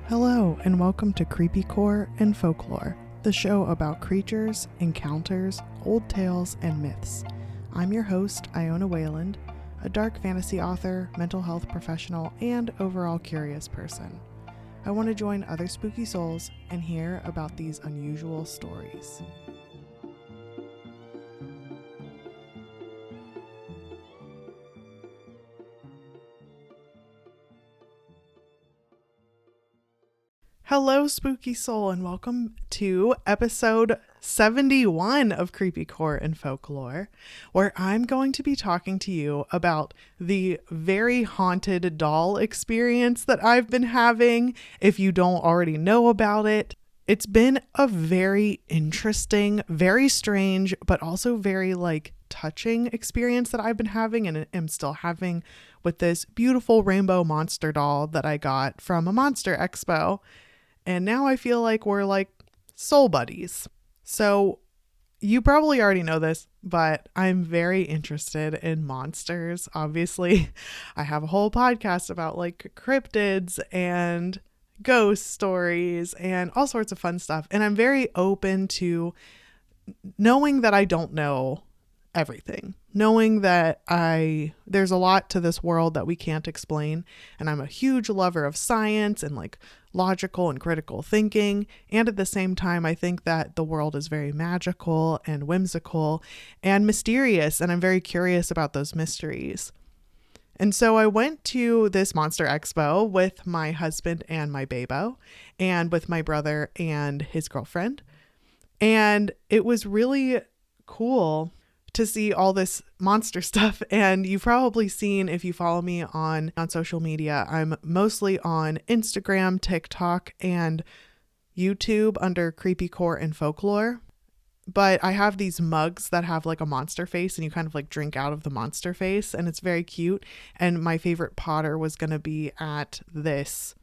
Hello, and welcome to Creepycore and Folklore, the show about creatures, encounters, old tales, and myths. I'm your host, Iona Wayland, a dark fantasy author, mental health professional, and overall curious person. I want to join other spooky souls and hear about these unusual stories. Hello, spooky soul, and welcome to episode 71 of Creepycore and Folklore, where I'm going to be talking to you about the very haunted doll experience that I've been having. If you don't already know about it, it's been a very interesting, very strange, but also very touching experience that I've been having and am still having with this beautiful rainbow monster doll that I got from a Monster Expo. And now I feel like we're like soul buddies. So you probably already know this, but I'm very interested in monsters. Obviously, I have a whole podcast about cryptids and ghost stories and all sorts of fun stuff. And I'm very open to knowing that I don't know everything, knowing that there's a lot to this world that we can't explain. And I'm a huge lover of science and logical and critical thinking. And at the same time, I think that the world is very magical and whimsical and mysterious. And I'm very curious about those mysteries. And so I went to this Monster Expo with my husband and my babo, and with my brother and his girlfriend. And it was really cool to see all this monster stuff. And you've probably seen, if you follow me on social media, I'm mostly on Instagram, TikTok, and YouTube under Creepycore and Folklore. But I have these mugs that have a monster face, and you kind of drink out of the monster face, and it's very cute. And my favorite Potter was going to be at this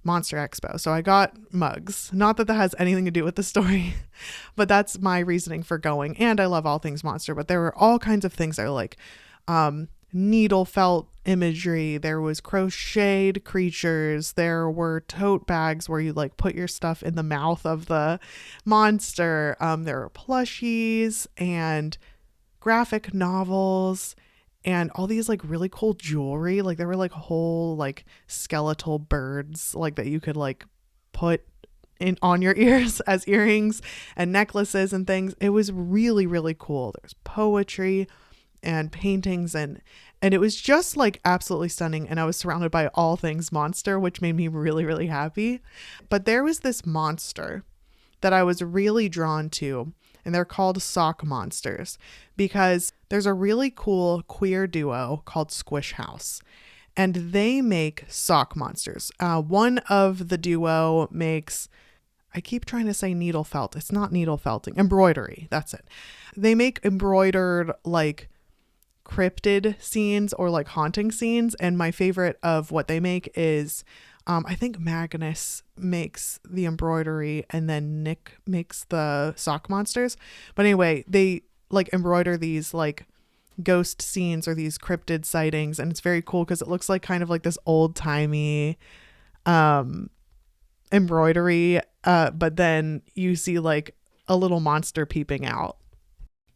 Monster Expo. So I got mugs. Not that has anything to do with the story, but that's my reasoning for going. And I love all things monster, but there were all kinds of things I needle felt imagery. There was crocheted creatures. There were tote bags where you put your stuff in the mouth of the monster. There were plushies and graphic novels and all these really cool jewelry. There were whole skeletal birds that you could put in on your ears as earrings and necklaces and things. It was really, really cool. There's poetry and paintings and it was just absolutely stunning. And I was surrounded by all things monster, which made me really, really happy. But there was this monster that I was really drawn to, and they're called sock monsters because there's a really cool queer duo called Squish House, and they make sock monsters. One of the duo makes, I keep trying to say needle felt. It's not needle felting, embroidery. That's it. They make embroidered cryptid scenes or haunting scenes. And my favorite of what they make is I think Magnus makes the embroidery and then Nick makes the sock monsters. But anyway, they embroider these ghost scenes or these cryptid sightings. And it's very cool because it looks kind of this old timey embroidery. But then you see a little monster peeping out.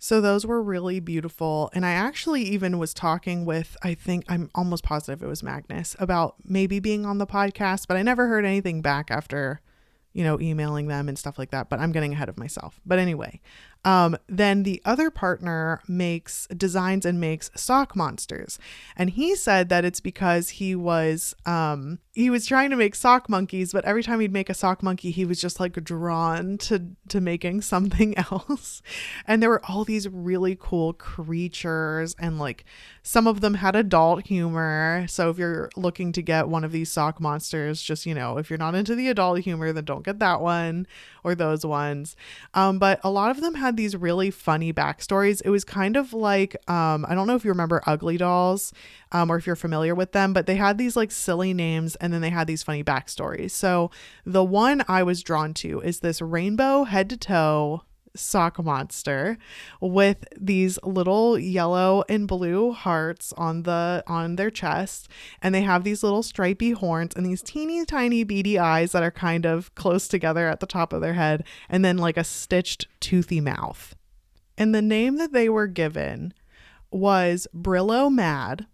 So those were really beautiful. And I actually even was talking with, I'm almost positive it was Magnus, about maybe being on the podcast, but I never heard anything back after, emailing them and stuff like that. But I'm getting ahead of myself. But anyway, then the other partner designs and makes sock monsters. And he said that it's because he was trying to make sock monkeys, but every time he'd make a sock monkey, he was just drawn to making something else. And there were all these really cool creatures, and some of them had adult humor. So if you're looking to get one of these sock monsters, just, if you're not into the adult humor, then don't get that one or those ones. But a lot of them had these really funny backstories. It was kind of I don't know if you remember Ugly Dolls, or if you're familiar with them, but they had these silly names, and then they had these funny backstories. So the one I was drawn to is this rainbow head to toe sock monster with these little yellow and blue hearts on their chest, and they have these little stripy horns and these teeny tiny beady eyes that are kind of close together at the top of their head, and then like a stitched toothy mouth. And the name that they were given was Brillo Mad.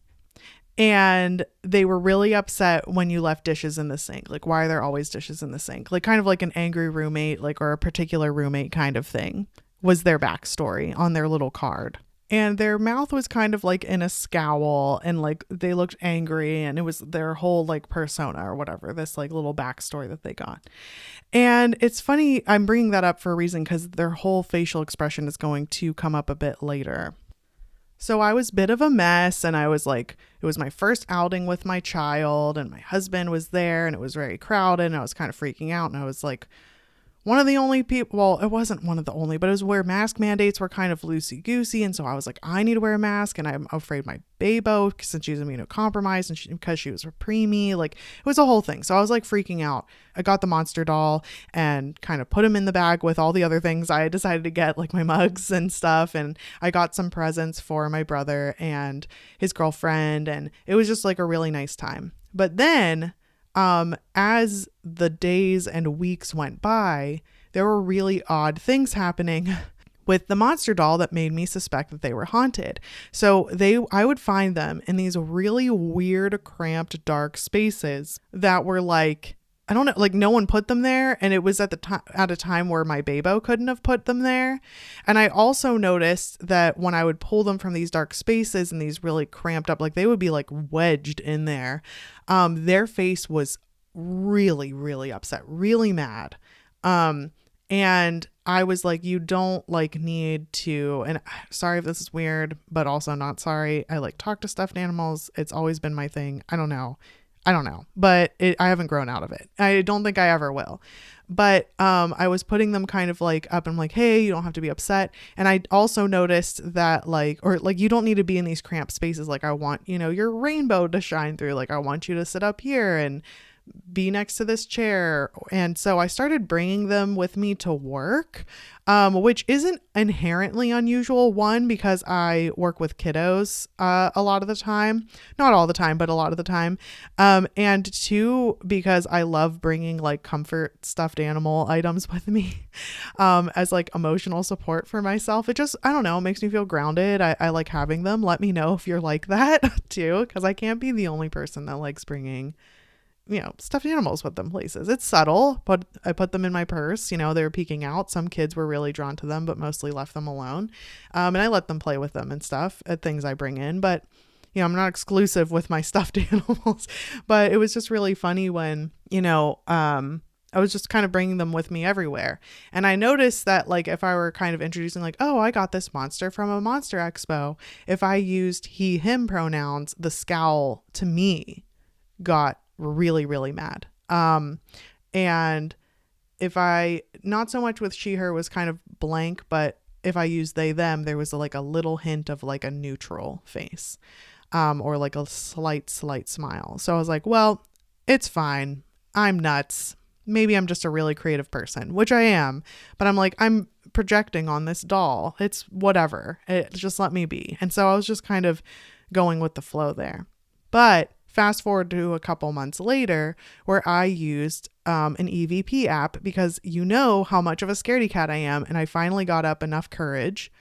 And they were really upset when you left dishes in the sink. Like, why are there always dishes in the sink? Like, kind of like an angry roommate, like, or a particular roommate kind of thing was their backstory on their little card. And their mouth was kind of like in a scowl, and like they looked angry, and it was their whole like persona or whatever, this like little backstory that they got. And it's funny, I'm bringing that up for a reason, because their whole facial expression is going to come up a bit later. So I was a bit of a mess, and I was like, it was my first outing with my child, and my husband was there, and it was very crowded, and I was kind of freaking out, and I was like, one of the only people, well, it wasn't one of the only, but it was where mask mandates were kind of loosey-goosey, and so I was like, I need to wear a mask, and I'm afraid my babo, since she's immunocompromised, and because she was a preemie, like, it was a whole thing. So I was like freaking out. I got the monster doll and kind of put him in the bag with all the other things I had decided to get, like my mugs and stuff, and I got some presents for my brother and his girlfriend, and it was just like a really nice time. But then as the days and weeks went by, there were really odd things happening with the monster doll that made me suspect that they were haunted. So I would find them in these really weird, cramped, dark spaces that were like, I don't know, like no one put them there. And it was at a time where my babo couldn't have put them there. And I also noticed that when I would pull them from these dark spaces and these really cramped up, like they would be like wedged in there. Their face was really, really upset, really mad. And I was like, you don't like need to, and sorry if this is weird, but also not sorry. I like talk to stuffed animals. It's always been my thing. I don't know, but I haven't grown out of it. I don't think I ever will. But I was putting them kind of like up, and I'm like, hey, you don't have to be upset. And I also noticed that like you don't need to be in these cramped spaces. Like I want, your rainbow to shine through. Like I want you to sit up here and be next to this chair. And so I started bringing them with me to work, which isn't inherently unusual. One, because I work with kiddos a lot of the time, not all the time, but a lot of the time. And two, because I love bringing like comfort stuffed animal items with me as like emotional support for myself. It just, I don't know, it makes me feel grounded. I like having them. Let me know if you're like that too, because I can't be the only person that likes bringing stuffed animals with them places. It's subtle, but I put them in my purse. They were peeking out. Some kids were really drawn to them, but mostly left them alone. And I let them play with them and stuff at things I bring in. But, I'm not exclusive with my stuffed animals. But it was just really funny when, I was just kind of bringing them with me everywhere. And I noticed that like if I were kind of introducing like, oh, I got this monster from a monster expo, if I used he, him pronouns, the scowl to me got really, really mad. And if I, not so much with she, her was kind of blank, but if I used they, them, there was like a little hint of like a neutral face, or like a slight smile. So I was like, well, it's fine. I'm nuts. Maybe I'm just a really creative person, which I am, but I'm like, I'm projecting on this doll. It's whatever. Just let me be. And so I was just kind of going with the flow there. But fast forward to a couple months later where I used an EVP app, because how much of a scaredy cat I am. And I finally got up enough courage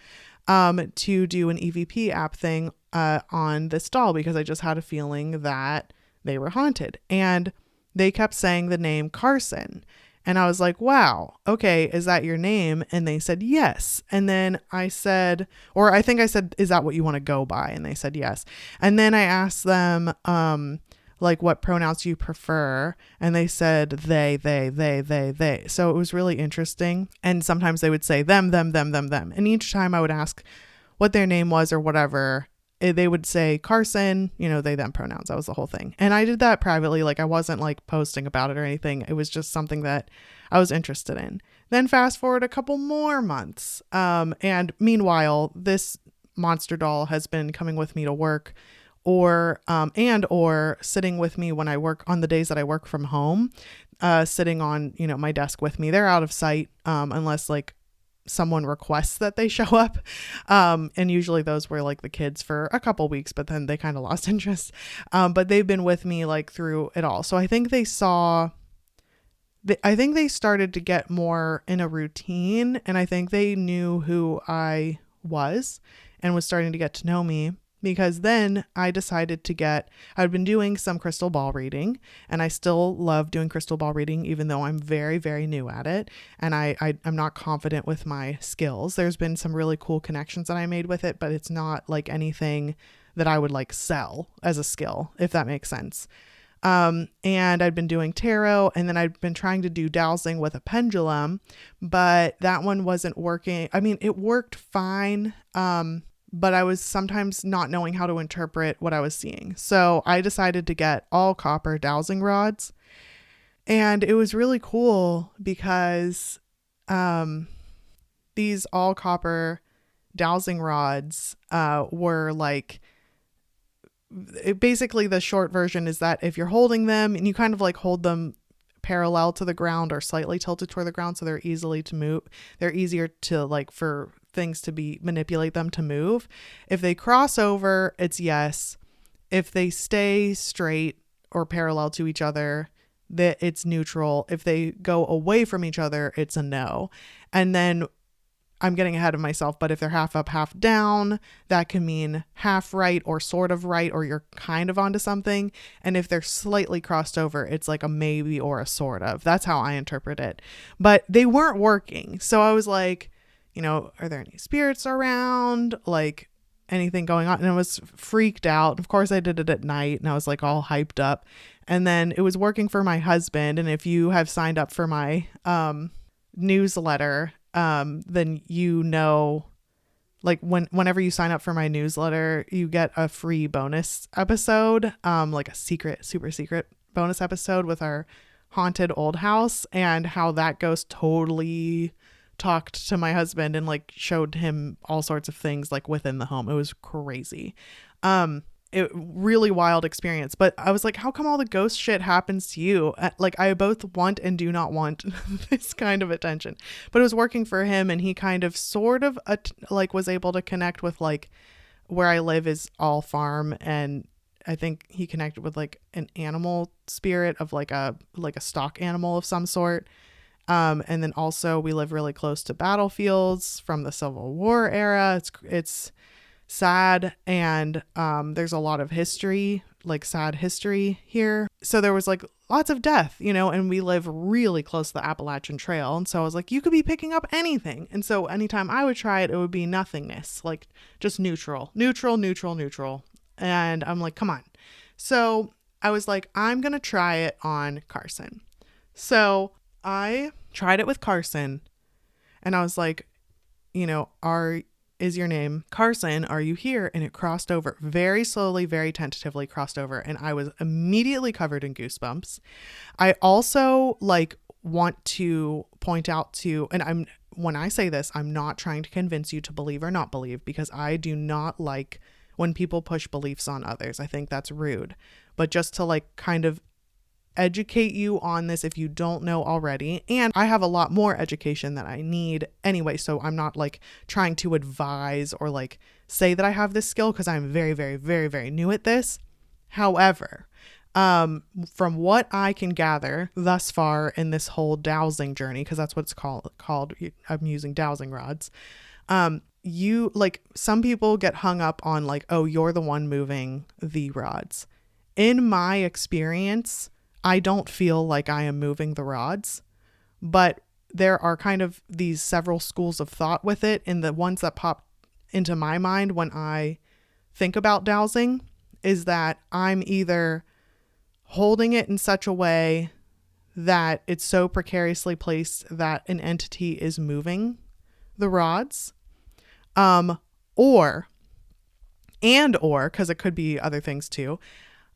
to do an EVP app thing on this doll, because I just had a feeling that they were haunted. And they kept saying the name Carson. And I was like, wow, okay, is that your name? And they said, yes. And then I said, or I think I said, is that what you want to go by? And they said, yes. And then I asked them, like, what pronouns do you prefer? And they said, they. So it was really interesting. And sometimes they would say them. And each time I would ask what their name was or whatever, they would say Carson, they, them pronouns. That was the whole thing. And I did that privately. Like I wasn't like posting about it or anything. It was just something that I was interested in. Then fast forward a couple more months. And meanwhile, this monster doll has been coming with me to work, or sitting with me when I work on the days that I work from home, sitting on, my desk with me. They're out of sight, unless like someone requests that they show up. And usually those were like the kids for a couple weeks, but then they kind of lost interest. But they've been with me like through it all. So I think they started to get more in a routine, and I think they knew who I was and was starting to get to know me, because then I decided I'd been doing some crystal ball reading, and I still love doing crystal ball reading, even though I'm very, very new at it. And I'm not confident with my skills. There's been some really cool connections that I made with it, but it's not like anything that I would like sell as a skill, if that makes sense. And I'd been doing tarot, and then I'd been trying to do dowsing with a pendulum, but that one wasn't working. I mean, it worked fine. But I was sometimes not knowing how to interpret what I was seeing. So I decided to get all copper dowsing rods. And it was really cool because these all copper dowsing rods were like, basically the short version is that if you're holding them and you kind of like hold them parallel to the ground or slightly tilted toward the ground, so they're easily to move, they're easier to like for things to manipulate them to move. If they cross over, it's yes. If they stay straight or parallel to each other, that it's neutral. If they go away from each other, it's a no. And then I'm getting ahead of myself, but if they're half up, half down, that can mean half right or sort of right, or you're kind of onto something. And if they're slightly crossed over, it's like a maybe or a sort of. That's how I interpret it. But they weren't working. So I was like, are there any spirits around? Like anything going on? And I was freaked out. Of course, I did it at night, and I was like all hyped up. And then it was working for my husband. And if you have signed up for my newsletter, then like whenever you sign up for my newsletter, you get a free bonus episode, like a super secret bonus episode with our haunted old house, and how that ghost totally talked to my husband and like showed him all sorts of things like within the home. It was crazy. It really wild experience. But I was like, how come all the ghost shit happens to you? Like, I both want and do not want this kind of attention. But it was working for him, and he kind of sort of like was able to connect with like where I live is all farm, and I think he connected with like an animal spirit of like a stock animal of some sort. And then also we live really close to battlefields from the Civil War era. It's sad, and there's a lot of history, like sad history here. So there was like lots of death, and we live really close to the Appalachian Trail. And so I was like, you could be picking up anything. And so anytime I would try it, it would be nothingness, like just neutral. And I'm like, come on. So I was like, I'm going to try it on Carson. So I tried it with Carson, and I was like, is your name Carson? Are you here? And it crossed over very slowly, very tentatively crossed over. And I was immediately covered in goosebumps. I also like want to point out and when I say this, I'm not trying to convince you to believe or not believe, because I do not like when people push beliefs on others. I think that's rude. But just to like kind of educate you on this if you don't know already. And I have a lot more education that I need anyway, so I'm not like trying to advise or like say that I have this skill, because I'm very, very, very, very new at this. However, from what I can gather thus far in this whole dowsing journey, because that's what it's called, I'm using dowsing rods. You like, some people get hung up on like, oh, you're the one moving the rods. In my experience, I don't feel like I am moving the rods, but there are kind of these several schools of thought with it. And the ones that pop into my mind when I think about dowsing is that I'm either holding it in such a way that it's so precariously placed that an entity is moving the rods, or, because it could be other things too,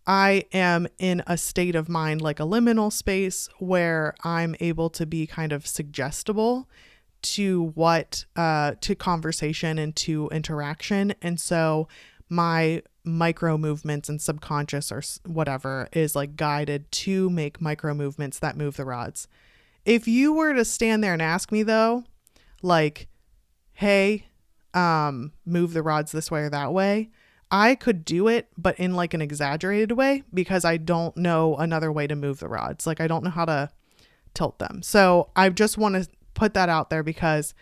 I am in a state of mind, like a liminal space, where I'm able to be kind of suggestible to to conversation and to interaction. And so my micro movements and subconscious or whatever is like guided to make micro movements that move the rods. If you were to stand there and ask me though, like, hey, move the rods this way or that way, I could do it, but in like an exaggerated way because I don't know another way to move the rods. Like I don't know how to tilt them. So I just want to put that out there because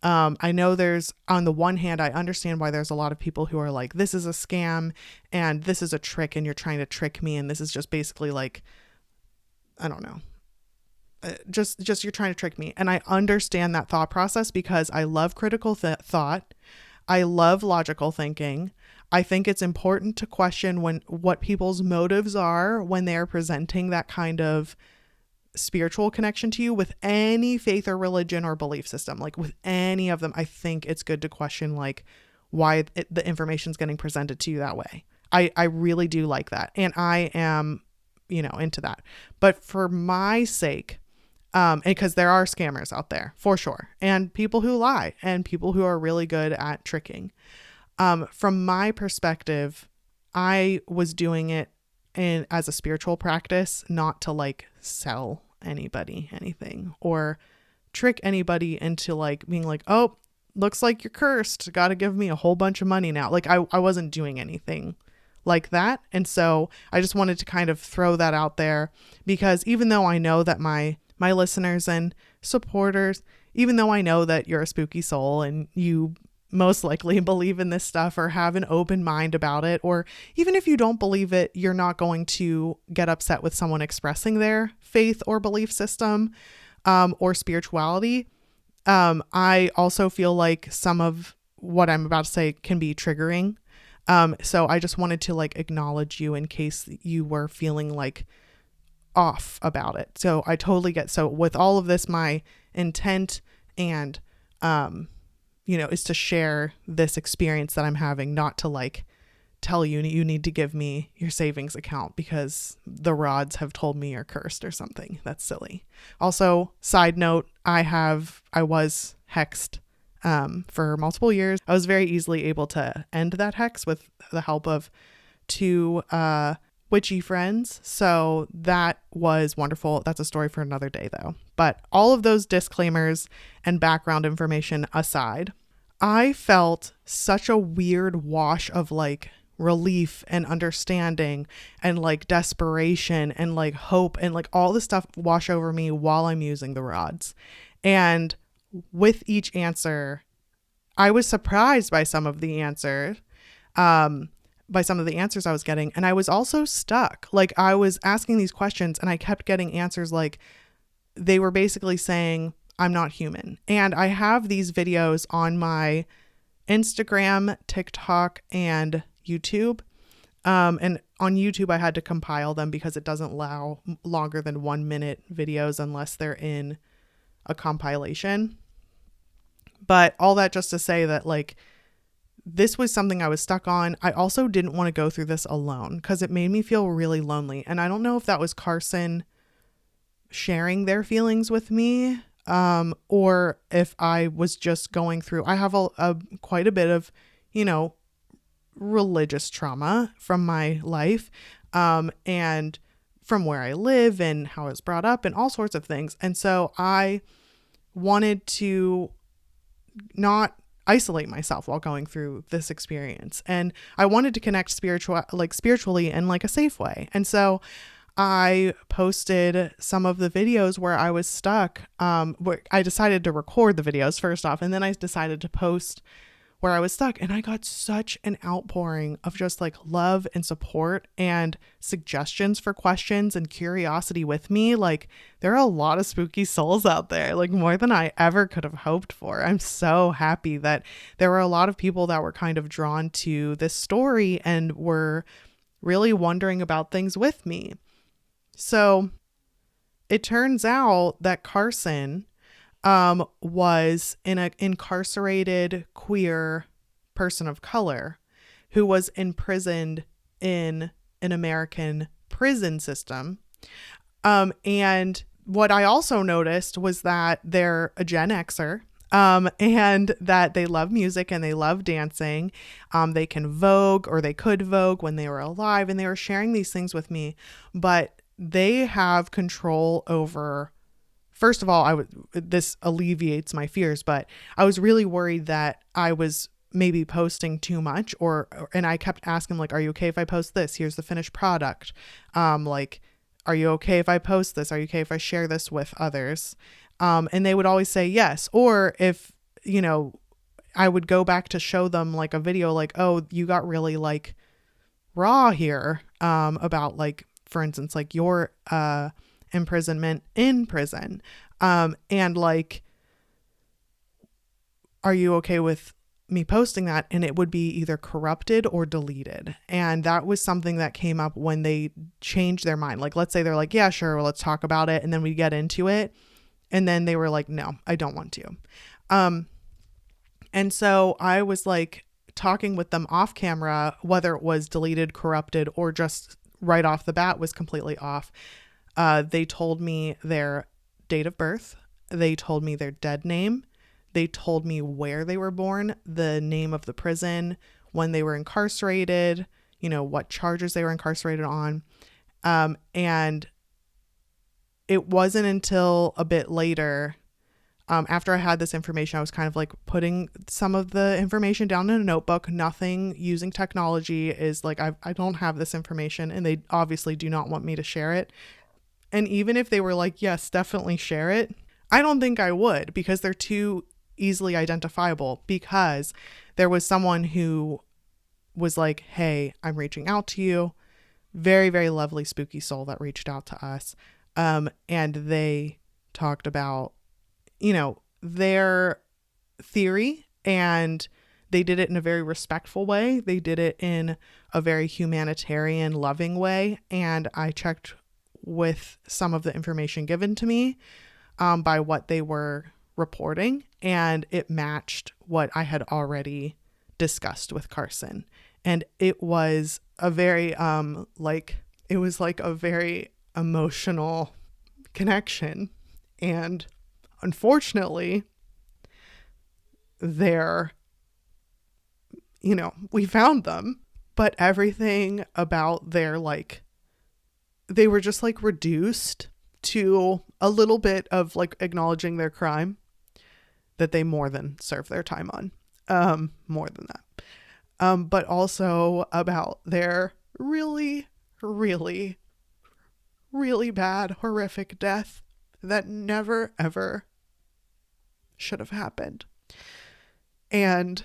I know there's, on the one hand, I understand why there's a lot of people who are like, this is a scam and this is a trick and you're trying to trick me. And this is just basically like, I don't know, just you're trying to trick me. And I understand that thought process because I love critical thought. I love logical thinking. I think it's important to question what people's motives are when they're presenting that kind of spiritual connection to you with any faith or religion or belief system. Like with any of them, I think it's good to question like why the information's getting presented to you that way. I really do like that. And I am, into that. But for my sake, because there are scammers out there for sure, and people who lie and people who are really good at tricking. From my perspective, I was doing it as a spiritual practice, not to like sell anybody anything or trick anybody into like being like, oh, looks like you're cursed, gotta give me a whole bunch of money now. Like I wasn't doing anything like that. And so I just wanted to kind of throw that out there because even though I know that my listeners and supporters, even though I know that you're a spooky soul and you most likely believe in this stuff or have an open mind about it, or even if you don't believe it, you're not going to get upset with someone expressing their faith or belief system or spirituality. I also feel like some of what I'm about to say can be triggering. So I just wanted to like acknowledge you in case you were feeling like off about it. So I totally get, so with all of this, my intent and, is to share this experience that I'm having, not to like tell you need to give me your savings account because the rods have told me you're cursed or something. That's silly. Also, side note, I was hexed for multiple years. I was very easily able to end that hex with the help of two witchy friends. So that was wonderful. That's a story for another day though. But all of those disclaimers and background information aside, I felt such a weird wash of like relief and understanding and like desperation and like hope and like all this stuff wash over me while I'm using the rods. And with each answer, I was surprised by some of the answers. By some of the answers I was getting. And I was also stuck. Like I was asking these questions and I kept getting answers like they were basically saying, I'm not human. And I have these videos on my Instagram, TikTok, and YouTube. And on YouTube, I had to compile them because it doesn't allow longer than 1 minute videos unless they're in a compilation. But all that just to say that like, this was something I was stuck on. I also didn't want to go through this alone because it made me feel really lonely. And I don't know if that was Carson sharing their feelings with me, or if I was just going through, I have quite a bit of, religious trauma from my life, and from where I live and how I was brought up and all sorts of things. And so I wanted to not isolate myself while going through this experience. And I wanted to connect spiritually in like a safe way. And so I posted some of the videos where I was stuck. Where I decided to record the videos first off, and then I decided to post where I was stuck. And I got such an outpouring of just like love and support and suggestions for questions and curiosity with me. Like there are a lot of spooky souls out there, like more than I ever could have hoped for. I'm so happy that there were a lot of people that were kind of drawn to this story and were really wondering about things with me. So it turns out that Carson was an incarcerated queer person of color who was imprisoned in an American prison system. And what I also noticed was that they're a Gen Xer, and that they love music and they love dancing. They can Vogue, or they could Vogue when they were alive, and they were sharing these things with me, but they have control over first of all, this alleviates my fears, but I was really worried that I was maybe posting too much, and I kept asking, like, are you okay if I post this? Here's the finished product. Like, are you okay if I post this? Are you okay if I share this with others? And they would always say yes. Or if, I would go back to show them like a video, like, oh, you got really like raw here, about, like, for instance, like your, imprisonment in prison. And like, are you okay with me posting that? And it would be either corrupted or deleted. And that was something that came up when they changed their mind. Like, let's say they're like, yeah, sure, well, let's talk about it. And then we get into it. And then they were like, no, I don't want to. And so I was like talking with them off camera, whether it was deleted, corrupted, or just right off the bat was completely off. They told me their date of birth. They told me their dead name. They told me where they were born, the name of the prison, when they were incarcerated, what charges they were incarcerated on. And it wasn't until a bit later, after I had this information, I was kind of like putting some of the information down in a notebook. Nothing using technology is like, I don't have this information, and they obviously do not want me to share it. And even if they were like, yes, definitely share it, I don't think I would, because they're too easily identifiable. Because there was someone who was like, hey, I'm reaching out to you. Very, very lovely, spooky soul that reached out to us. And they talked about, their theory, and they did it in a very respectful way. They did it in a very humanitarian, loving way. And I checked with some of the information given to me, by what they were reporting, and it matched what I had already discussed with Carson. And it was a very, it was like a very emotional connection. And unfortunately, we found them, but everything about their, like, they were just like reduced to a little bit of like acknowledging their crime that they more than served their time on, more than that. But also about their really, really, really bad, horrific death that never, ever should have happened. And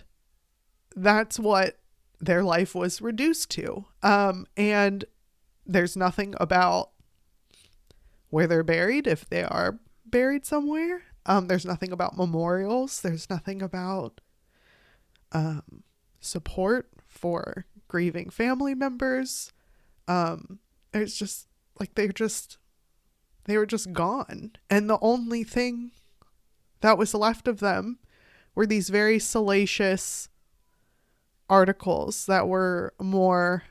that's what their life was reduced to. And there's nothing about where they're buried, if they are buried somewhere. There's nothing about memorials. There's nothing about support for grieving family members. It's just like they were just gone. And the only thing that was left of them were these very salacious articles that were more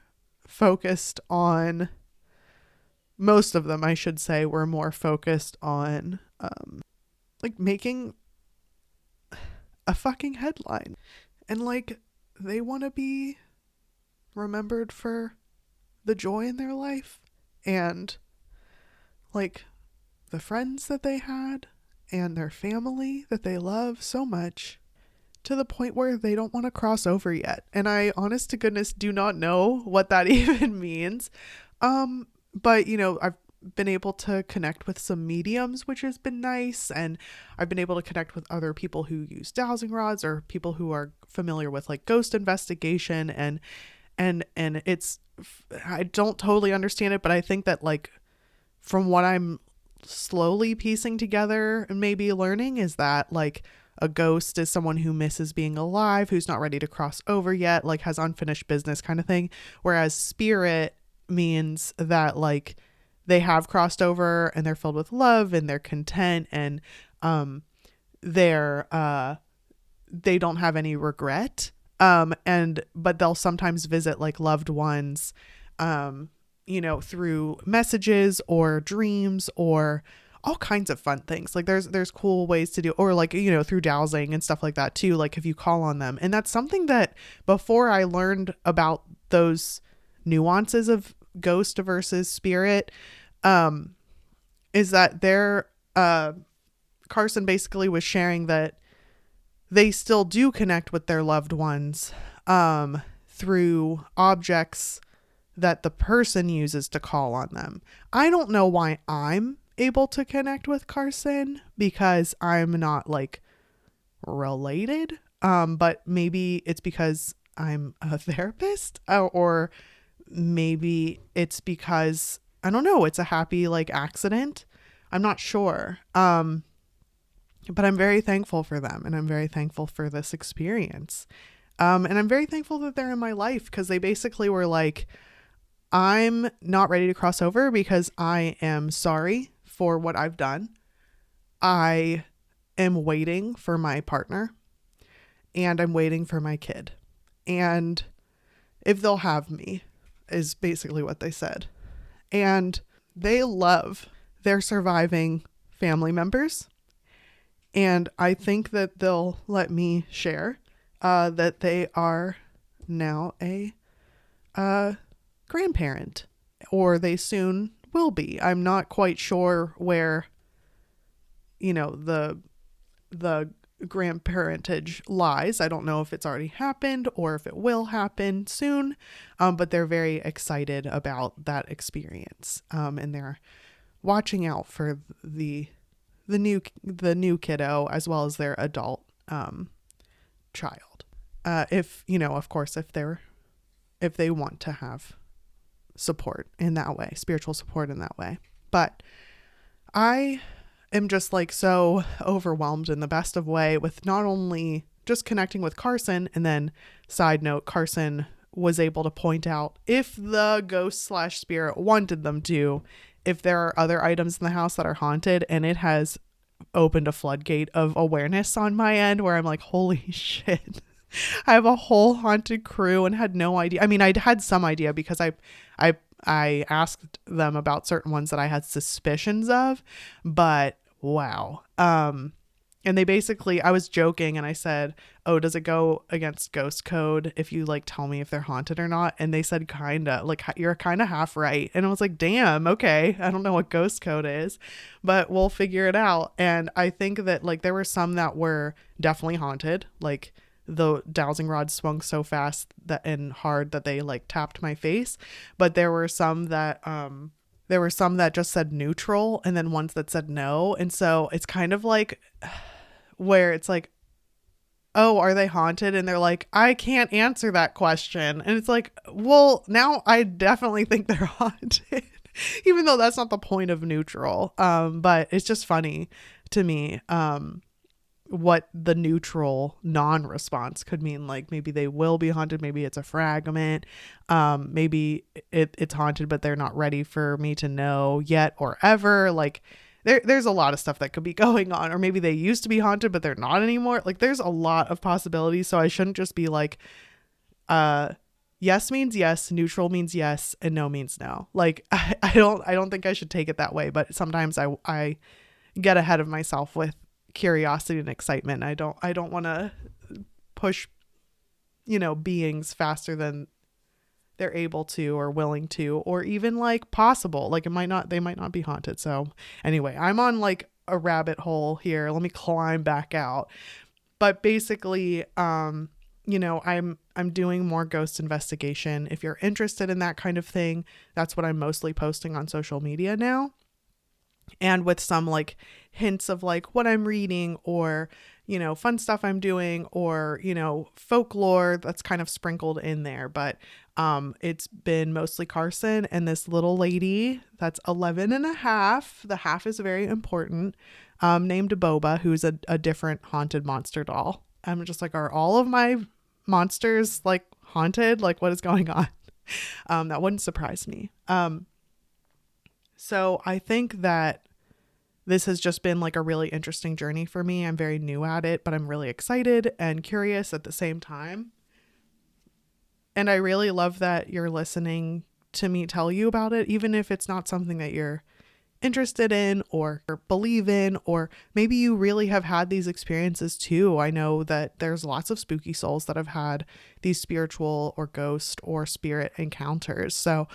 focused on, most of them, I should say, were more focused on like making a fucking headline. And like, they want to be remembered for the joy in their life and like the friends that they had and their family that they love so much, to the point where they don't want to cross over yet. And I, honest to goodness, do not know what that even means. But I've been able to connect with some mediums, which has been nice. And I've been able to connect with other people who use dowsing rods, or people who are familiar with like ghost investigation. And it's, I don't totally understand it, but I think that, like, from what I'm slowly piecing together and maybe learning, is that like a ghost is someone who misses being alive, who's not ready to cross over yet, like has unfinished business kind of thing. Whereas spirit means that like they have crossed over and they're filled with love and they're content, and they don't have any regret. But they'll sometimes visit like loved ones, through messages or dreams or all kinds of fun things. Like there's cool ways to do, or like, through dowsing and stuff like that too, like if you call on them. And that's something that before I learned about those nuances of ghost versus spirit, is that Carson basically was sharing that they still do connect with their loved ones through objects that the person uses to call on them. I don't know why I'm able to connect with Carson because I'm not like related. But maybe it's because I'm a therapist, or maybe it's because I don't know, it's a happy like accident. I'm not sure. But I'm very thankful for them, and I'm very thankful for this experience. And I'm very thankful that they're in my life because they basically were like, I'm not ready to cross over because I am sorry for what I've done. I am waiting for my partner, and I'm waiting for my kid. And if they'll have me, is basically what they said. And they love their surviving family members. And I think that they'll let me share that they are now a grandparent, or they soon will be. I'm not quite sure where, the grandparentage lies. I don't know if it's already happened or if it will happen soon, but they're very excited about that experience, and they're watching out for the new kiddo as well as their adult child. If of course, if they want to have support in that way, spiritual support in that way. But I am just like so overwhelmed in the best of way with not only just connecting with Carson, and then side note, Carson was able to point out, if the ghost / spirit wanted them to, if there are other items in the house that are haunted, and it has opened a floodgate of awareness on my end where I'm like, holy shit. I have a whole haunted crew and had no idea. I mean, I'd had some idea because I asked them about certain ones that I had suspicions of, but wow. And they basically, I was joking and I said, oh, does it go against ghost code if you like tell me if they're haunted or not? And they said, kinda, like, you're kind of half right. And I was like, damn, okay. I don't know what ghost code is, but we'll figure it out. And I think that like there were some that were definitely haunted, like the dowsing rod swung so fast and hard that they like tapped my face. But there were some that just said neutral, and then ones that said no. And so it's kind of like where it's like, oh, are they haunted? And they're like, I can't answer that question. And it's like, well, now I definitely think they're haunted, even though that's not the point of neutral. But it's just funny to me, what the neutral non-response could mean. Like maybe they will be haunted, maybe it's a fragment, maybe it's haunted but they're not ready for me to know yet or ever. Like there's a lot of stuff that could be going on, or maybe they used to be haunted but they're not anymore. Like there's a lot of possibilities, so I shouldn't just be like yes means yes, neutral means yes, and no means no. Like I don't think I should take it that way, but sometimes I get ahead of myself with curiosity and excitement. I don't want to push beings faster than they're able to or willing to, or even like possible. Like they might not be haunted. So anyway, I'm on like a rabbit hole here. Let me climb back out. But basically, I'm doing more ghost investigation. If you're interested in that kind of thing, that's what I'm mostly posting on social media now. And with some like hints of like what I'm reading, or, fun stuff I'm doing, or, folklore that's kind of sprinkled in there. But it's been mostly Carson and this little lady that's 11 and a half. The half is very important, named Boba, who's a different haunted monster doll. I'm just like, are all of my monsters like haunted? Like what is going on? That wouldn't surprise me. So I think that this has just been like a really interesting journey for me. I'm very new at it, but I'm really excited and curious at the same time. And I really love that you're listening to me tell you about it, even if it's not something that you're interested in or believe in, or maybe you really have had these experiences too. I know that there's lots of spooky souls that have had these spiritual or ghost or spirit encounters. So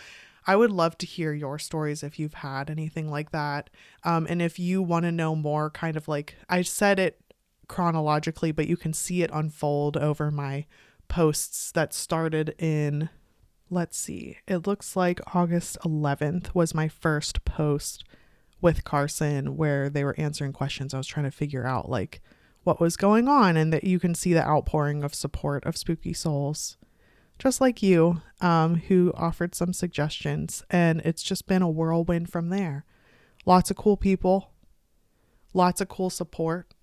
I would love to hear your stories if you've had anything like that. And if you want to know more, kind of like I said it chronologically, but you can see it unfold over my posts that started in, let's see, it looks like August 11th was my first post with Carson where they were answering questions. I was trying to figure out like what was going on, and that you can see the outpouring of support of Spooky Souls, just like you, who offered some suggestions, and it's just been a whirlwind from there. Lots of cool people, lots of cool support.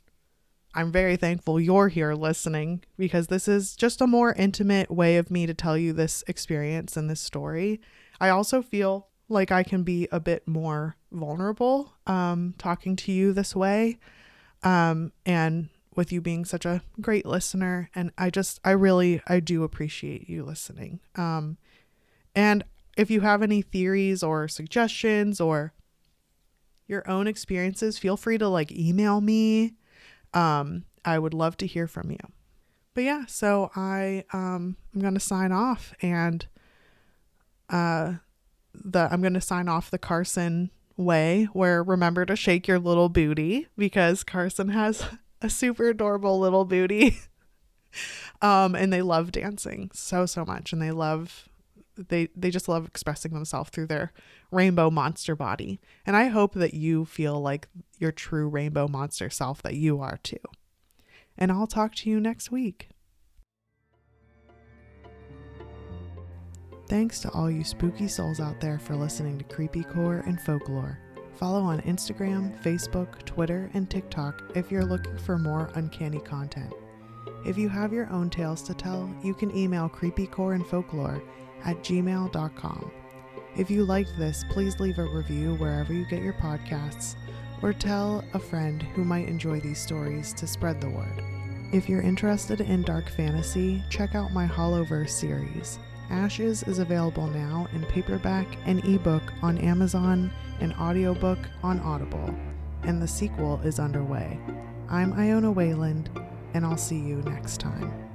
I'm very thankful you're here listening, because this is just a more intimate way of me to tell you this experience and this story. I also feel like I can be a bit more vulnerable talking to you this way, and with you being such a great listener. And I do appreciate you listening. And if you have any theories or suggestions or your own experiences, feel free to like email me. I would love to hear from you. But yeah, so I'm going to sign off, and I'm going to sign off the Carson way, where remember to shake your little booty, because Carson has a super adorable little booty. And they love dancing so much, and they just love expressing themselves through their rainbow monster body. And I hope that you feel like your true rainbow monster self that you are too. And I'll talk to you next week. Thanks to all you spooky souls out there for listening to Creepy Core and Folklore. Follow on Instagram, Facebook, Twitter, and TikTok if you're looking for more uncanny content. If you have your own tales to tell, you can email creepycoreandfolklore@gmail.com. If you liked this, please leave a review wherever you get your podcasts, or tell a friend who might enjoy these stories to spread the word. If you're interested in dark fantasy, check out my Hollowverse series. Ashes is available now in paperback and ebook on Amazon and audiobook on Audible, and the sequel is underway. I'm Iona Wayland, and I'll see you next time.